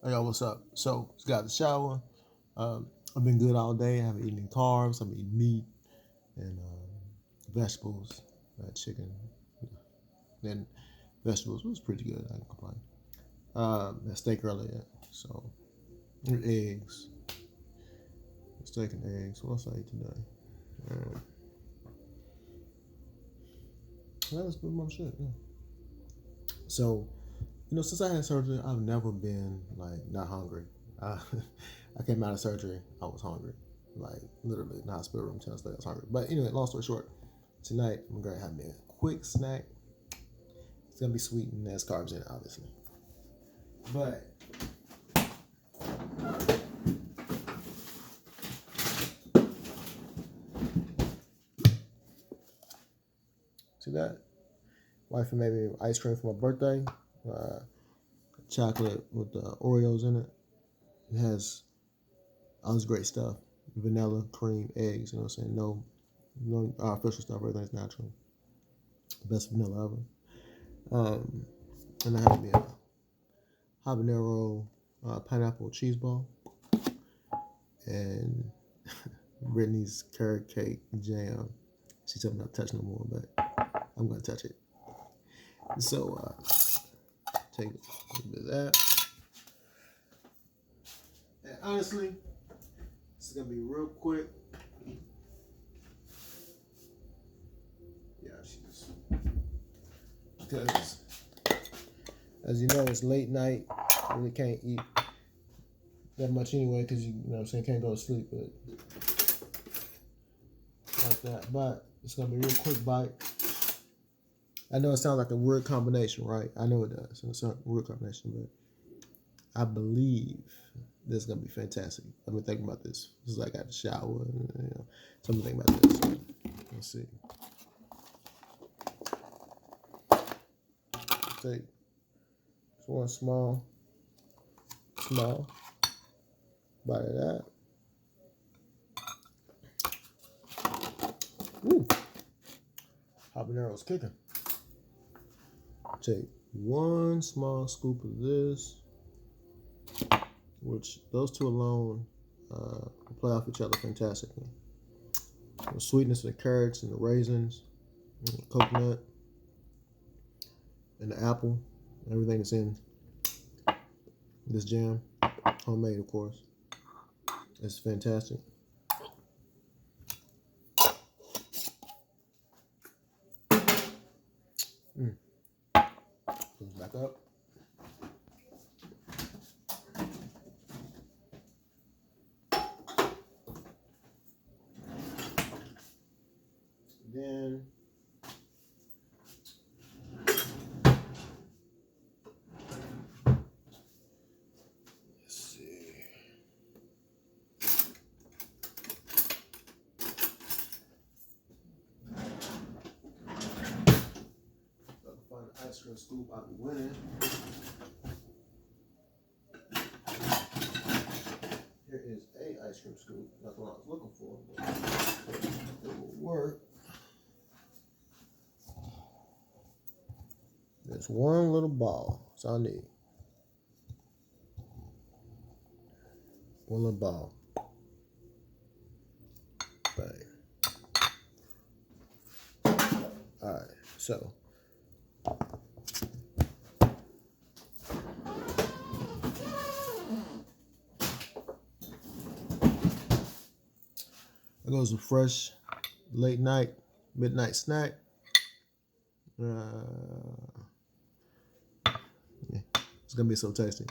Hey, yo, what's up? So, just got the shower. I've been good all day. I haven't eaten any carbs. I've been eating meat and vegetables, chicken. Then vegetables was pretty good. I can complain. Had steak earlier, so and eggs, steak and eggs. What else I ate today? That's pretty much it. Yeah. So, since I had surgery, I've never been like not hungry. I, I came out of surgery, I was hungry, like literally in the hospital room. 10 days, I was hungry. But anyway, long story short, tonight I'm gonna have me a quick snack. It's gonna be sweet and there's carbs in it, obviously. But see that? Wife made me ice cream for my birthday. Uh, Chocolate with Oreos in it. It has all this great stuff: vanilla, cream, eggs. You know what I'm saying? No artificial stuff. Everything's natural. Best vanilla ever. And I have me a habanero pineapple cheese ball and Brittany's carrot cake jam. She told me not to touch no more, but I'm gonna touch it. So take a little bit of that. And honestly, it's gonna be real quick. Yeah, she's because as you know, it's late night. I really can't eat that much anyway because you know what I'm saying, can't go to sleep, but like that. But it's gonna be a real quick bite. I know it sounds like a weird combination, right? I know it does. It's a weird combination, but I believe this is gonna be fantastic. I've been thinking about this. This is like I got the shower, so I'm thinking about this. So, let's see. Take one small bite of that. Ooh, habanero's kicking. Take one small scoop of this, which those two alone play off each other fantastically. The sweetness of the carrots and the raisins, and the coconut, and the apple, everything that's in this jam, homemade of course. It's fantastic. Goes back up. Then let's see. Find an ice cream scoop I'll be winning. Here is a ice cream scoop. That's what I was looking for, but it will work. There's one little ball. That's all I need. One little ball. Bang. Alright, so there goes a fresh late night, midnight snack. Yeah, it's gonna be so tasty.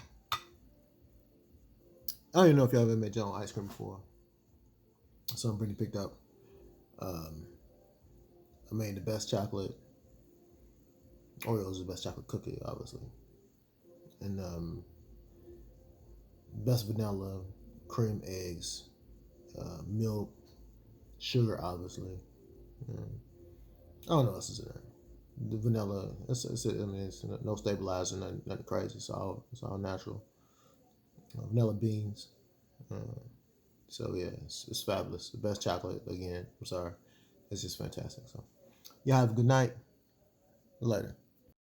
I don't even know if y'all ever made your own ice cream before. Something Brittany picked up. I made the best chocolate. Oreos is the best chocolate cookie, obviously, and best vanilla, cream, eggs, milk, sugar, obviously. I don't know what else is in there. The vanilla, it's no stabilizer, nothing crazy. It's all natural. Vanilla beans. So yeah, it's fabulous. The best chocolate again. I'm sorry, it's just fantastic. So, y'all have a good night. Later.